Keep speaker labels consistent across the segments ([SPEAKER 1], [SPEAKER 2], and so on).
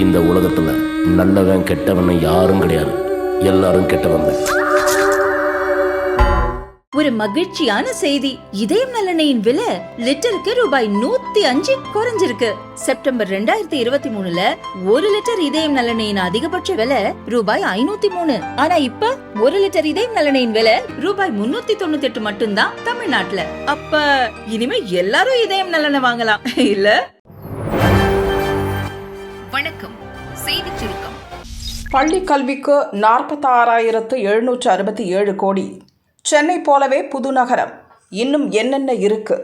[SPEAKER 1] இந்த உலகத்துல நல்லவன் கெட்டவன் யாரும் கிடையாது, எல்லாரும் கெட்டவன்.
[SPEAKER 2] ஒரு மகிழ்ச்சியான செய்தி. இதயம் நலனையின் விலை லிட்டருக்கு ரூபாய் 105 குறைஞ்சிருக்கு. செப்டம்பர் 2023ல 1 லிட்டர் இதயம் நலனையின் அதிகபட்ச விலை ரூபாய் 503. ஆனா இப்ப 1 லிட்டர் இதயம் நலனையின் விலை ரூபாய் 398 மட்டும்தான் தமிழ்நாட்டுல. அப்ப இனிமே எல்லாரும் இதயம் நலனை வாங்கலாம் இல்ல?
[SPEAKER 3] வணக்கம். செய்தி சுருக்கம்.
[SPEAKER 4] பள்ளி கல்விக்கு 46,767 கோடி. சென்னை போலவே புதுநகரம். இன்னும் என்னென்ன இருக்கு?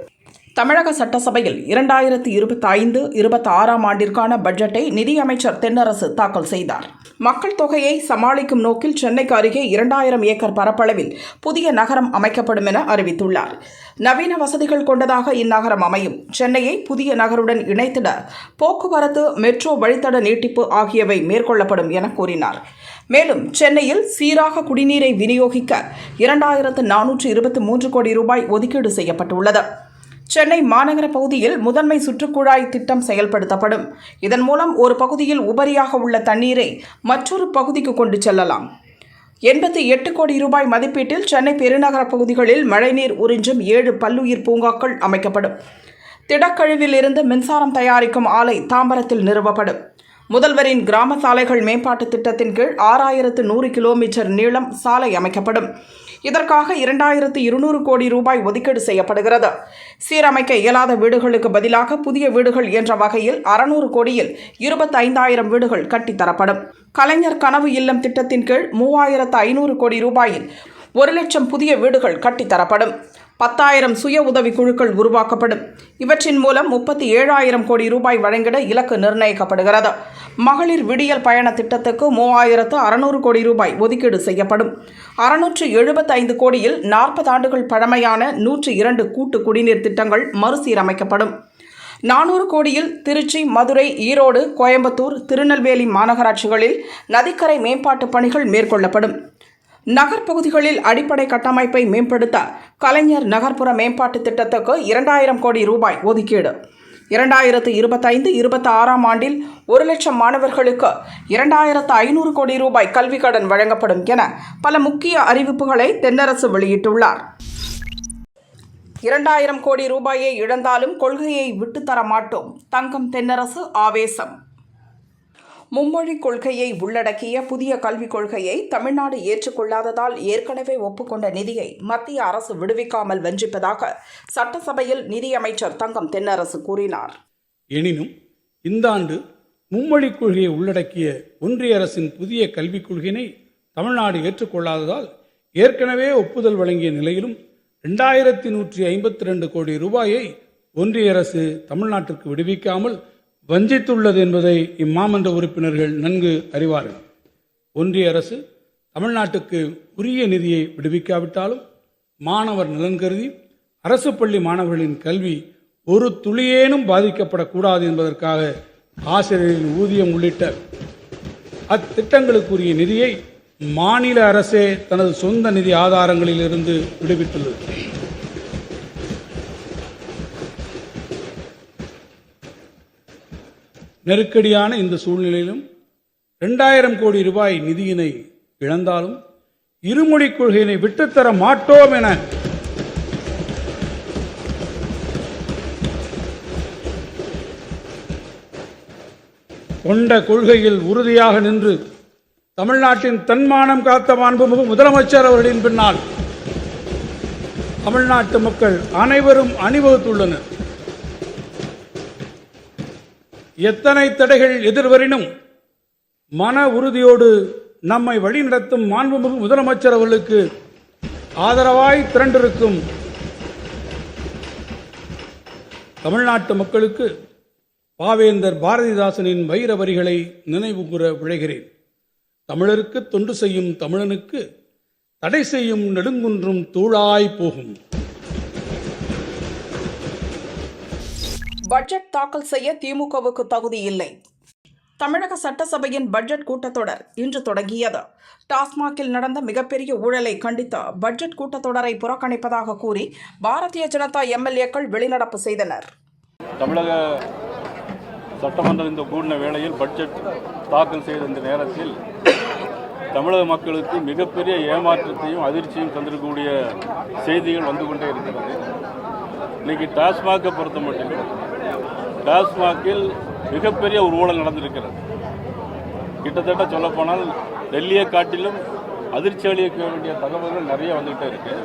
[SPEAKER 4] தமிழக சட்டசபையில் 2025-26 ஆண்டிற்கான பட்ஜெட்டை நிதியமைச்சர் தென்னரசு தாக்கல் செய்தார். மக்கள் தொகையை சமாளிக்கும் நோக்கில் சென்னைக்கு அருகே 2000 ஏக்கர் பரப்பளவில் புதிய நகரம் அமைக்கப்படும் என அறிவித்துள்ளார். நவீன வசதிகள் கொண்டதாக இந்நகரம் அமையும். சென்னையை புதிய நகருடன் இணைத்திட போக்குவரத்து, மெட்ரோ வழித்தட நீட்டிப்பு ஆகியவை மேற்கொள்ளப்படும் என கூறினார். மேலும் சென்னையில் சீராக குடிநீரை விநியோகிக்க 2423 கோடி ரூபாய் ஒதுக்கீடு செய்யப்பட்டுள்ளது. சென்னை மாநகர பகுதியில் முதன்மை சுற்றுக்குழாய் திட்டம் செயல்படுத்தப்படும். இதன் மூலம் ஒரு பகுதியில் உபரியாக உள்ள தண்ணீரை மற்றொரு பகுதிக்கு கொண்டு செல்லலாம். 88 கோடி ரூபாய் மதிப்பீட்டில் சென்னை பெருநகர பகுதிகளில் மழைநீர் உறிஞ்சும் 7 பல்லுயிர் பூங்காக்கள் அமைக்கப்படும். திடக்கழிவில் இருந்து மின்சாரம் தயாரிக்கும் ஆலை தாம்பரத்தில் நிறுவப்படும். முதல்வரின் கிராம சாலைகள் மேம்பாட்டு திட்டத்தின் கீழ் 6100 கிலோமீட்டர் நீளம் சாலை அமைக்கப்படும். இதற்காக 2200 கோடி ரூபாய் ஒதுக்கீடு செய்யப்படுகிறது. சீரமைக்க இயலாத வீடுகளுக்கு பதிலாக புதிய வீடுகள் என்ற வகையில் 600 கோடியில் 25,000 வீடுகள் கட்டித்தரப்படும். கலைஞர் கனவு இல்லம் திட்டத்தின் கீழ் 3500 கோடி ரூபாயில் 1,00,000 புதிய வீடுகள் கட்டித்தரப்படும். 10,000 சுய உதவி குழுக்கள் உருவாக்கப்படும். இவற்றின் மூலம் 37,000 கோடி ரூபாய் வழங்கிட இலக்கு நிர்ணயிக்கப்படுகிறது. மகளிர் விடியல் பயண திட்டத்துக்கு 3,600 கோடி ரூபாய் ஒதுக்கீடு செய்யப்படும். 675 கோடியில் 40 ஆண்டுகள் பழமையான 102 கூட்டு குடிநீர் திட்டங்கள் மறுசீரமைக்கப்படும். 400 கோடியில் திருச்சி, மதுரை, ஈரோடு, கோயம்புத்தூர், திருநெல்வேலி மாநகராட்சிகளில் நதிக்கரை மேம்பாட்டு பணிகள் மேற்கொள்ளப்படும். நகர்ப்பகுதிகளில் அடிப்படை கட்டமைப்பை மேம்படுத்த கலைஞர் நகர்ப்புற மேம்பாட்டு திட்டத்துக்கு 2,000 கோடி ரூபாய் ஒதுக்கீடு. 2025-26 ஆண்டில் 1,00,000 மாணவர்களுக்கு 2,500 கோடி ரூபாய் கல்விக் கடன் வழங்கப்படும் என பல முக்கிய அறிவிப்புகளை தென்னரசு வெளியிட்டுள்ளார். 2,000 கோடி ரூபாயை இழந்தாலும் கொள்கையை விட்டுத்தர மாட்டோம். தங்கம் தென்னரசு ஆவேசம். மும்மொழி கொள்கையை உள்ளடக்கிய புதிய கல்விக் கொள்கையை தமிழ்நாடு ஏற்றுக்கொள்ளாததால் ஏற்கனவே ஒப்புக்கொண்ட நிதியை மத்திய அரசு விடுவிக்காமல் வஞ்சிப்பதாக சட்டசபையில் நிதியமைச்சர் தங்கம் தென்னரசு கூறினார்.
[SPEAKER 5] எனினும் இந்த ஆண்டு மும்மொழி கொள்கையை உள்ளடக்கிய ஒன்றிய அரசின் புதிய கல்விக் கொள்கையினை தமிழ்நாடு ஏற்றுக்கொள்ளாததால் ஏற்கனவே ஒப்புதல் வழங்கிய நிலையிலும் 2,152 கோடி ரூபாயை ஒன்றிய அரசு தமிழ்நாட்டிற்கு விடுவிக்காமல் வஞ்சித்துள்ளது என்பதை இம்மாமன்ற உறுப்பினர்கள் நன்கு அறிவார்கள். ஒன்றிய அரசு தமிழ்நாட்டுக்கு உரிய நிதியை விடுவிக்காவிட்டாலும் மாணவர் நலன் கருதி அரசு பள்ளி மாணவர்களின் கல்வி ஒரு துளியேனும் பாதிக்கப்படக்கூடாது என்பதற்காக ஆசிரியர்களின் ஊதியம் உள்ளிட்ட அத்திட்டங்களுக்குரிய நிதியை மாநில அரசே தனது சொந்த நிதி ஆதாரங்களில் இருந்து விடுவித்துள்ளது. நெருக்கடியான இந்த சூழ்நிலையிலும் 2,000 கோடி ரூபாய் நிதியினை இழந்தாலும் இருமொழி கொள்கையினை விட்டுத்தர மாட்டோம் என கொண்ட கொள்கையில் உறுதியாக நின்று தமிழ்நாட்டின் தன்மானம் காத்த மாண்புமிகு முதலமைச்சர் அவர்களின் பின்னால் தமிழ்நாட்டு மக்கள் அனைவரும் அணிவகுத்துள்ளனர். எத்தனை தடைகள் எதிர்வரினும் மன உறுதியோடு நம்மை வழிநடத்தும் மாண்புமிகு முதலமைச்சர் அவர்களுக்கு ஆதரவாய் திரண்டிருக்கும் தமிழ்நாட்டு மக்களுக்கு பாவேந்தர் பாரதிதாசனின் வைர வரிகளை நினைவு கூற விழைகிறேன். தமிழருக்கு தொண்டு செய்யும் தமிழனுக்கு தடை செய்யும் நெடுங்குன்றும் தூளாய் போகும்.
[SPEAKER 4] பட்ஜெட் தாக்கல் செய்ய திமுகவுக்கு தகுதி இல்லை. தமிழக சட்டசபையின் பட்ஜெட் கூட்டத்தொடர் இன்று தொடங்கியது. டாஸ்மாகில் நடந்த மிகப்பெரிய ஊழலை கண்டித்து பட்ஜெட் கூட்டத்தொடரை புறக்கணிப்பதாக கூறி பாரதிய ஜனதா எம்எல்ஏக்கள் வெளிநடப்பு செய்தனர்.
[SPEAKER 6] தமிழக சட்டமன்றம் இந்த கூடின வேளையில் பட்ஜெட் தாக்கல் செய்த இந்த நேரத்தில் தமிழக மக்களுக்கு மிகப்பெரிய ஏமாற்றத்தையும் அதிர்ச்சியும் தந்திருக்கக்கூடிய செய்திகள் வந்து கொண்டே இருக்கிறது. இன்றைக்கி டாஸ்மாகை பொறுத்த மட்டும் டாஸ்மாகில் மிகப்பெரிய ஒரு ஊழல் நடந்திருக்கிறது. கிட்டத்தட்ட சொல்லப்போனால் டெல்லியை காட்டிலும் அதிர்ச்சி அளிக்க வேண்டிய தகவல்கள் நிறைய வந்துகிட்டே இருக்கு.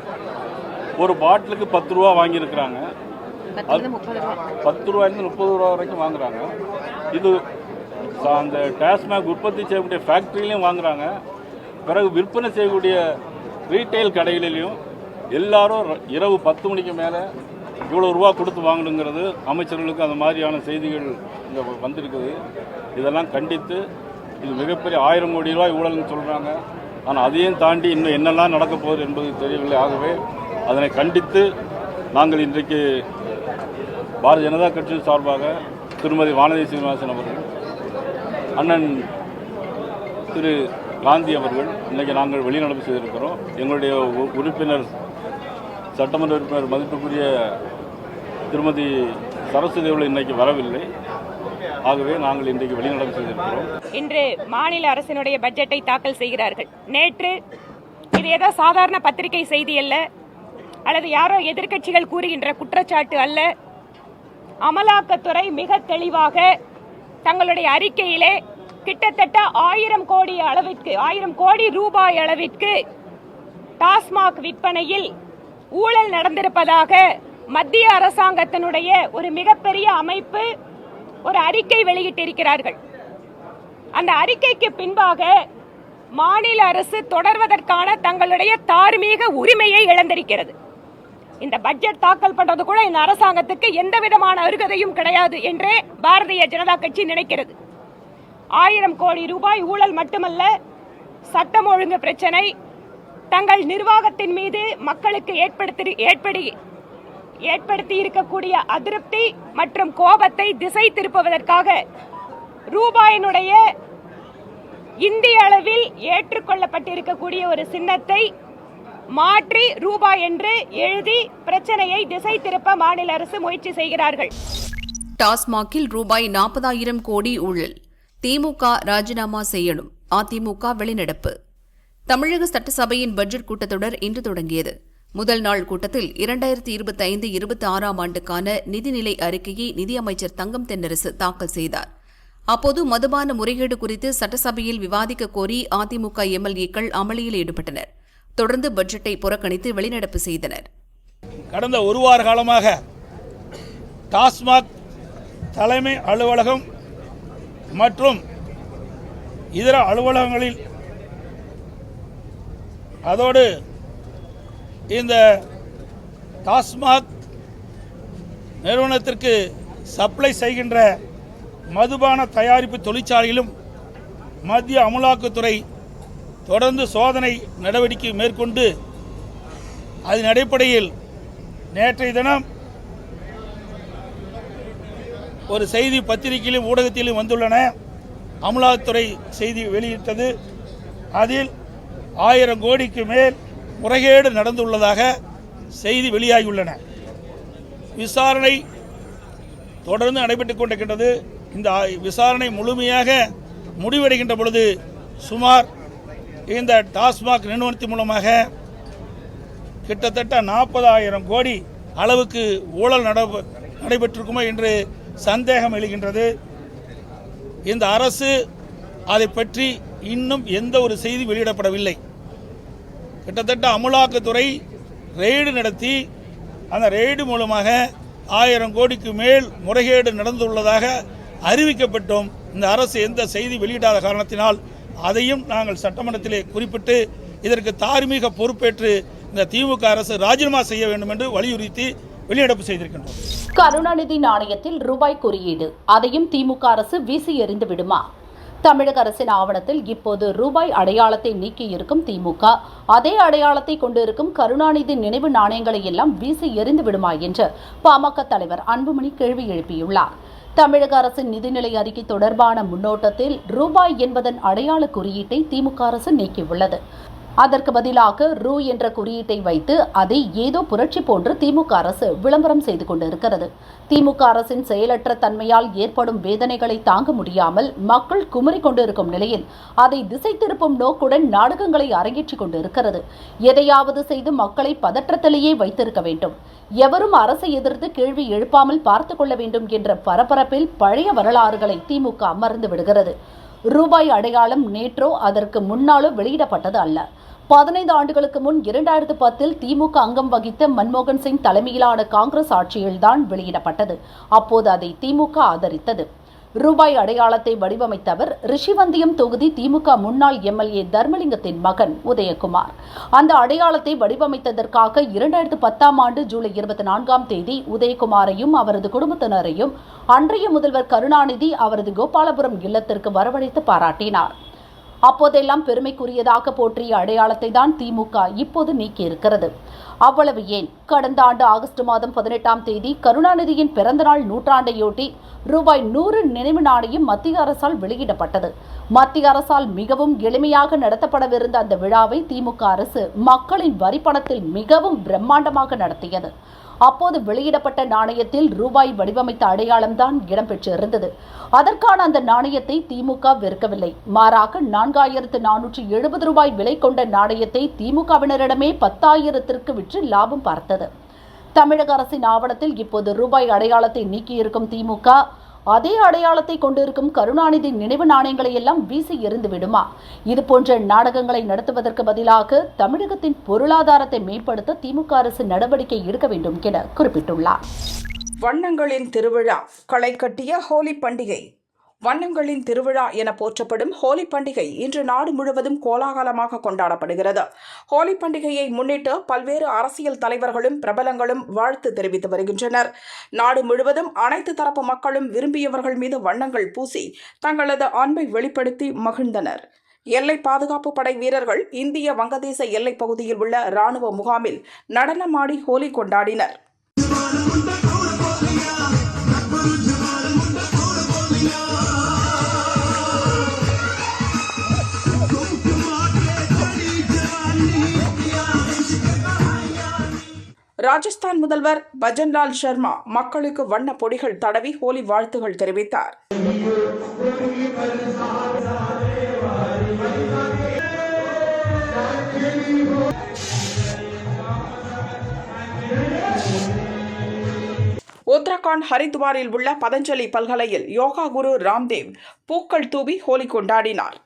[SPEAKER 6] ஒரு பாட்டிலுக்கு 10 ரூபா வாங்கியிருக்கிறாங்க, 10 ரூபாயிலிருந்து 30 ரூபா வரைக்கும் வாங்குறாங்க. இது அந்த டாஸ்மாக் உற்பத்தி செய்யக்கூடிய ஃபேக்ட்ரிலையும் வாங்குறாங்க, பிறகு விற்பனை செய்யக்கூடிய ரீட்டைல் கடைகளிலையும் எல்லாரும் இரவு 10 மணிக்கு மேலே இவ்வளோ ரூபா கொடுத்து வாங்கணுங்கிறது அமைச்சர்களுக்கு அந்த மாதிரியான செய்திகள் இங்கே வந்திருக்குது. இதெல்லாம் கண்டித்து இது மிகப்பெரிய 1000 கோடி ரூபாய் ஊழல்னு சொல்கிறாங்க. ஆனால் அதையும் தாண்டி இன்னும் என்னெல்லாம் நடக்க போகுது என்பது தெரியவில்லை. ஆகவே அதனை கண்டித்து நாங்கள் இன்றைக்கு பாரதிய ஜனதா கட்சி சார்பாக திருமதி வானதி சீனிவாசன் அவர்கள், அண்ணன் திரு காந்தி அவர்கள் இன்றைக்கி நாங்கள் வெளிநடப்பு செய்திருக்கிறோம். எங்களுடைய உறுப்பினர் சட்டமன்ற உறுப்பினர் மதிப்புக்குரிய திருமதி சரஸ்வதி அவர்கள் இன்றைக்கு வரவில்லை. ஆகவே நாங்கள் இன்றைக்கு வெளிநடப்பு செய்திருக்கிறோம்.
[SPEAKER 7] இன்று மாநில அரசினுடைய பட்ஜெட்டை தாக்கல் செய்கிறார்கள். நேற்று இது ஏதோ சாதாரண பத்திரிகை செய்தி அல்ல, அல்லது யாரோ எதிர்க்கட்சிகள் கூறுகின்ற குற்றச்சாட்டு அல்ல. அமலாக்கத்துறை மிக தெளிவாக தங்களுடைய அறிக்கையிலே கிட்டத்தட்ட 1000 கோடி ரூபாய் அளவிற்கு டாஸ்மாக் விற்பனையில் ஊழல் நடந்திருப்பதாக மத்திய அரசாங்கத்தினுடைய ஒரு மிகப்பெரிய அமைப்பு ஒரு அறிக்கை வெளியிட்டிருக்கிறார்கள். அந்த அறிக்கைக்கு பின்பாக மாநில அரசு தொடர்வதற்கான தங்களுடைய தார்மீக உரிமையை இழந்திருக்கிறது. இந்த பட்ஜெட் தாக்கல் பண்றது கூட இந்த அரசாங்கத்துக்கு எந்த விதமான அருகதையும் கிடையாது என்றே பாரதிய ஜனதா கட்சி நினைக்கிறது. 1000 கோடி ரூபாய் ஊழல் மட்டுமல்ல, சட்டம் ஒழுங்கு பிரச்சனை, தங்கள் நிர்வாகத்தின் மீது மக்களுக்கு ஏற்படுத்தி இருக்கக்கூடிய அதிருப்தி மற்றும் கோபத்தை திசை திருப்புவதற்காக ரூபாயினுடைய இந்திய அளவில் ஏற்றுக்கொள்ளப்பட்டிருக்கக்கூடிய ஒரு சின்னத்தை மாற்றி ரூபாய் என்று எழுதி பிரச்சனையை திசை திருப்ப மாநில அரசு முயற்சி செய்கிறார்கள்.
[SPEAKER 3] டாஸ்மாகில் ரூபாய் 40,000 கோடி ஊழல், திமுக ராஜினாமா செய்யணும், அதிமுக வெளிநடப்பு. தமிழக சட்டசபையின் பட்ஜெட் கூட்டத்தொடர் இன்று தொடங்கியது. முதல் நாள் கூட்டத்தில் 2025-26 ஆண்டுக்கான நிதிநிலை அறிக்கையை நிதியமைச்சர் தங்கம் தென்னரசு தாக்கல் செய்தார். அப்போது மதுபான முறைகேடு குறித்து சட்டசபையில் விவாதிக்க கோரி அதிமுக எம்எல்ஏக்கள் அமளியில் ஈடுபட்டனர். தொடர்ந்து பட்ஜெட்டை புறக்கணித்து வெளிநடப்பு செய்தனர்.
[SPEAKER 8] கடந்த ஒரு வார காலமாக டாஸ்மாக் தலைமை அலுவலகம் மற்றும் இதர அலுவலகங்களில், அதோடு இந்த டாஸ்மாக் நிறுவனத்திற்கு சப்ளை செய்கின்ற மதுபான தயாரிப்பு தொழிற்சாலையிலும் மத்திய அமலாக்கத்துறை தொடர்ந்து சோதனை நடவடிக்கை மேற்கொண்டு அதன் அடிப்படையில் நேற்றைய தினம் ஒரு செய்தி பத்திரிகையிலும் ஊடகத்திலும் வந்துள்ளன. அமலாக்கத்துறை செய்தி வெளியிட்டது. அதில் 1000 கோடிக்கு மேல் முறைகேடு நடந்துள்ளதாக செய்தி வெளியாகியுள்ளன. விசாரணை தொடர்ந்து நடைபெற்றுக் கொண்டிருக்கின்றது. இந்த விசாரணை முழுமையாக முடிவடைகின்ற பொழுது சுமார் இந்த டாஸ்மாக் நிறுவனத்தின் மூலமாக கிட்டத்தட்ட 40,000 கோடி அளவுக்கு ஊழல் நடைபெற்றிருக்குமோ என்று சந்தேகம் எழுகின்றது. இந்த அரசு அதை பற்றி இன்னும் எந்த ஒரு செய்தி வெளியிடப்படவில்லை. கிட்டத்தட்ட அமலாக்கத்துறை ரெய்டு நடத்தி அந்த ரெய்டு மூலமாக 1000 கோடிக்கு மேல் முறைகேடு நடந்துள்ளதாக அறிவிக்கப்பட்டோம். இந்த அரசு எந்த செய்தி வெளியிடாத காரணத்தினால் அதையும் நாங்கள் சட்டமன்றத்திலே குறிப்பிட்டு இதற்கு தார்மீக பொறுப்பேற்று இந்த திமுக அரசு ராஜினாமா செய்ய வேண்டும் என்று வலியுறுத்தி வெளிநடப்பு செய்திருக்கின்றோம்.
[SPEAKER 9] கருணாநிதி நாணயத்தில் ரூபாய் குறியீடு, அதையும் திமுக அரசு வீசி எறிந்து விடுமா? தமிழக அரசின் ஆவணத்தில் இப்போது ரூபாய் அடையாளத்தை நீக்கி இருக்கும் திமுக, அதே அடையாளத்தை கொண்டிருக்கும் கருணாநிதி நினைவு நாணயங்களை எல்லாம் வீசி எறிந்து விடுமா என்று பாமக தலைவர் அன்புமணி கேள்வி எழுப்பியுள்ளார். தமிழக அரசின் நிதிநிலை அறிக்கை தொடர்பான முன்னோட்டத்தில் ரூபாய் என்பதன் அடையாள குறியீட்டை திமுக அரசு நீக்கியுள்ளது. அதற்கு பதிலாக ரூ என்ற குறியீட்டை வைத்து அதை ஏதோ புரட்சி போன்று திமுக அரசு விளம்பரம் செய்து கொண்டிருக்கிறது. திமுக அரசின் செயலற்ற தன்மையால் ஏற்படும் வேதனைகளை தாங்க முடியாமல் மக்கள் குமரிக் கொண்டிருக்கும் நிலையில் அதை திசை திருப்பும் நோக்குடன் நாடகங்களை அரங்கேற்றிக் கொண்டிருக்கிறது. எதையாவது செய்து மக்களை பதற்றத்திலேயே வைத்திருக்க வேண்டும், எவரும் அரசை எதிர்த்து கேள்வி எழுப்பாமல் பார்த்துக் கொள்ள வேண்டும் என்ற பரபரப்பில் பழைய வரலாறுகளை திமுக மறந்து விடுகிறது. ரூபாய் அடையாளம் நேற்றோ அதற்கு முன்னாலோ வெளியிடப்பட்டது அல்ல. 15 ஆண்டுகளுக்கு முன் 2010 திமுக அங்கம் வகித்த மன்மோகன் சிங் தலைமையிலான காங்கிரஸ் ஆட்சியில்தான் வெளியிடப்பட்டது. அப்போது அதை திமுக ஆதரித்தது. ரூபாய் அடையாளத்தை வடிவமைத்தவர் ரிஷிவந்தியம் தொகுதி திமுக முன்னாள் எம்எல்ஏ தர்மலிங்கத்தின் மகன் உதயகுமார். அந்த அடையாளத்தை வடிவமைத்ததற்காக 2010ஆம் ஆண்டு ஜூலை 24ஆம் தேதி உதயகுமாரையும் அவரது குடும்பத்தினரையும் அன்றைய முதல்வர் கருணாநிதி அவரது கோபாலபுரம் இல்லத்திற்கு வரவழைத்து பாராட்டினார். அப்போதெல்லாம் பெருமைக்குரியதாக போற்றிய அடையாளத்தை தான் திமுக இப்போது நீக்கியிருக்கிறது. அவ்வளவு ஏன், கடந்த ஆண்டு ஆகஸ்ட் மாதம் 18ஆம் தேதி கருணாநிதியின் பிறந்தநாள் நூற்றாண்டையொட்டி ரூபாய் 100 நினைவு நாணயம் மத்திய அரசால் வெளியிடப்பட்டது. மத்திய அரசால் மிகவும் எளிமையாக நடத்தப்படவிருந்த அந்த விழாவை திமுக அரசு மக்களின் வரிப்பணத்தில் மிகவும் பிரம்மாண்டமாக நடத்தியது. அப்போது வெளியிடப்பட்ட நாணயத்தில் ரூபாய் வடிவமைத்த அடையாளம்தான் இடம்பெற்றிருந்தது. அதற்கான அந்த நாணயத்தை திமுக விற்கவில்லை. மாறாக 4470 ரூபாய் விலை கொண்ட நாணயத்தை திமுகவினரிடமே 10,000ற்கு விற்று லாபம் பார்த்தது. தமிழக அரசின் ஆவணத்தில் இப்போது ரூபாய் அடையாளத்தை நீக்கியிருக்கும் திமுக அதே அடையாளத்தை கொண்டிருக்கும் கருணாநிதி நினைவு நாணயங்களை எல்லாம் வீசி எறிந்து விடுமா? இதுபோன்ற நாடகங்களை நடத்துவதற்கு பதிலாக தமிழகத்தின் பொருளாதாரத்தை மேம்படுத்த திமுக அரசு நடவடிக்கை எடுக்க வேண்டும் என குறிப்பிட்டுள்ளார்.
[SPEAKER 4] வண்ணங்களின் திருவிழா களை கட்டிய ஹோலி பண்டிகை. வண்ணங்களின் திருவிழா என போற்றப்படும் ஹோலி பண்டிகை இன்று நாடு முழுவதும் கோலாகலமாக கொண்டாடப்படுகிறது. ஹோலி பண்டிகையை முன்னிட்டு பல்வேறு அரசியல் தலைவர்களும் பிரபலங்களும் வாழ்த்து தெரிவித்து வருகின்றனர். நாடு முழுவதும் அனைத்து தரப்பு மக்களும் விரும்பியவர்கள் மீது வண்ணங்கள் பூசி தங்களது அன்பை வெளிப்படுத்தி மகிழ்ந்தனர். எல்லை பாதுகாப்பு படை வீரர்கள் இந்திய வங்கதேச எல்லைப் பகுதியில் உள்ள ராணுவ முகாமில் நடனமாடி ஹோலி கொண்டாடினர். ராஜஸ்தான் முதல்வர் பஜன்லால் சர்மா மக்களுக்கு வண்ண பொடிகள் தடவி ஹோலி வாழ்த்துகள் தெரிவித்தார். உத்தரகாண்ட் ஹரித்வாரில் உள்ள பதஞ்சலி பல்கலையில் யோகா குரு ராம்தேவ் பூக்கள் தூவி ஹோலி கொண்டாடினார்.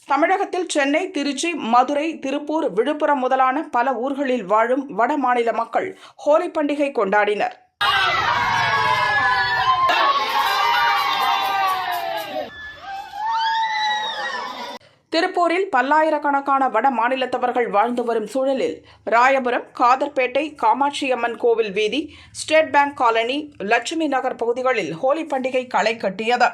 [SPEAKER 4] தமிழகத்தில் சென்னை, திருச்சி, மதுரை, திருப்பூர், விழுப்புரம் முதலான பல ஊர்களில் வாழும் வட மாநில மக்கள் ஹோலி பண்டிகை கொண்டாடினர். திருப்பூரில் பல்லாயிரக்கணக்கான வட மாநிலத்தவர்கள் வாழ்ந்து வரும் சூழலில் ராயபுரம், காதர்பேட்டை, காமாட்சியம்மன் கோவில் வீதி, ஸ்டேட் பேங்க் காலனி, லட்சுமி நகர் பகுதிகளில் ஹோலி பண்டிகை களை கட்டியது.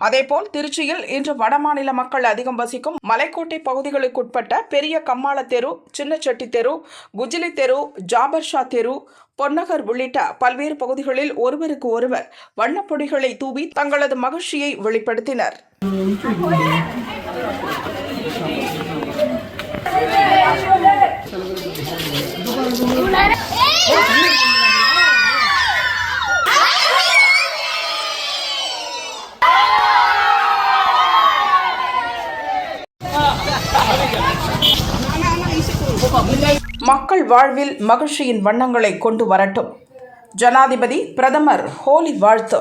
[SPEAKER 4] அதேபோல் திருச்சியில் இன்று வடமாநில மக்கள் அதிகம் வசிக்கும் மலைக்கோட்டை பகுதிகளுக்குட்பட்ட பெரிய கம்மாள தெரு, சின்னச்செட்டி தெரு, குஜிலி தெரு, ஜாபர்ஷா தெரு, பொன்னகர் உள்ளிட்ட பல்வேறு பகுதிகளில் ஒருவருக்கு ஒருவர் வண்ணப்பொடிகளை தூவி தங்களது மகிழ்ச்சியை வெளிப்படுத்தினர். மக்கள் வாழ்வில் மகிழ்ச்சியின் வண்ணங்களை கொண்டு வரட்டும். ஜனாதிபதி, பிரதமர் ஹோலி வாழ்த்து.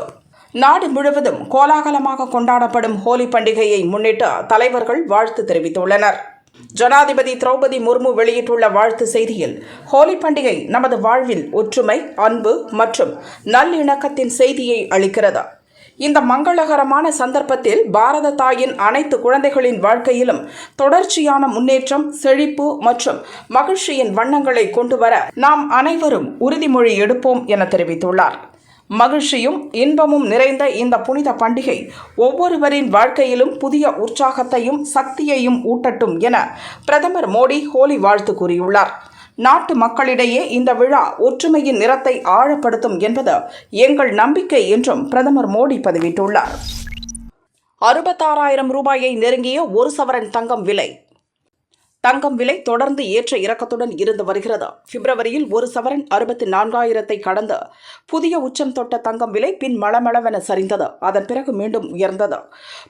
[SPEAKER 4] நாடு முழுவதும் கோலாகலமாக கொண்டாடப்படும் ஹோலி பண்டிகையை முன்னிட்டு தலைவர்கள் வாழ்த்து தெரிவித்துள்ளனர். ஜனாதிபதி திரௌபதி முர்மு வெளியிட்டுள்ள வாழ்த்து செய்தியில், ஹோலி பண்டிகை நமது வாழ்வில் ஒற்றுமை, அன்பு மற்றும் நல்லிணக்கத்தின் செய்தியை அளிக்கிறது. இந்த மங்களகரமான சந்தர்ப்பத்தில் பாரத தாயின் அனைத்து குழந்தைகளின் வாழ்க்கையிலும் தொடர்ச்சியான முன்னேற்றம், செழிப்பு மற்றும் மகிழ்ச்சியின் வண்ணங்களை கொண்டுவர நாம் அனைவரும் உறுதிமொழி எடுப்போம் என தெரிவித்துள்ளார். மகிழ்ச்சியும் இன்பமும் நிறைந்த இந்த புனித பண்டிகை ஒவ்வொருவரின் வாழ்க்கையிலும் புதிய உற்சாகத்தையும் சக்தியையும் ஊட்டட்டும் என பிரதமர் மோடி ஹோலி வாழ்த்து கூறியுள்ளார். நாட்டு மக்களிடையே இந்த விழா ஒற்றுமையின் நிறத்தை ஆழப்படுத்தும் என்பது எங்கள் நம்பிக்கை என்றும் பிரதமர் மோடி பதிவிட்டுள்ளார். 66,000 ரூபாயை நெருங்கிய ஒரு சவரன் தங்கம் விலை. தங்கம் விலை தொடர்ந்து ஏற்ற இறக்கத்துடன் இருந்து வருகிறது. பிப்ரவரியில் ஒரு சவரன் 64,000 கடந்து புதிய உச்சம் தொட்ட தங்கம் விலை பின் மளமளவென சரிந்தது. அதன் பிறகு மீண்டும் உயர்ந்தது.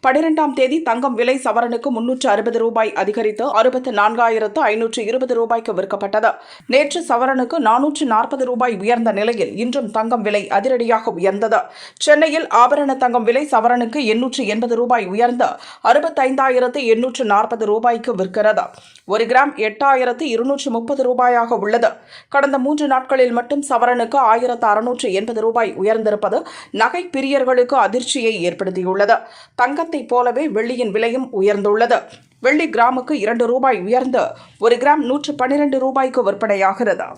[SPEAKER 4] 12ஆம் தேதி தங்கம் விலை சவரனுக்கு 360 ரூபாய் அதிகரித்து 64,520 ரூபாய்க்கு விற்கப்பட்டது. நேற்று சவரனுக்கு 440 ரூபாய் உயர்ந்த நிலையில் இன்றும் தங்கம் விலை அதிரடியாக உயர்ந்தது. சென்னையில் ஆபரண தங்கம் விலை சவரனுக்கு 880 ரூபாய் உயர்ந்து 65,840 ரூபாய்க்கு விற்கிறது. 1 கிராம் 8,230 ரூபாயாக உள்ளது. கடந்த 3 நாட்களில் மட்டும் சவரனுக்கு 1,680 ரூபாய் உயர்ந்திருப்பது நகை பிரியர்களுக்கு அதிர்ச்சியை ஏற்படுத்தியுள்ளது. தங்கத்தைப் போலவே வெள்ளியின் விலையும் உயர்ந்துள்ளது. வெள்ளி கிராமுக்கு 2 ரூபாய் உயர்ந்து 1 கிராம் 112 ரூபாய்க்கு விற்பனையாகிறது.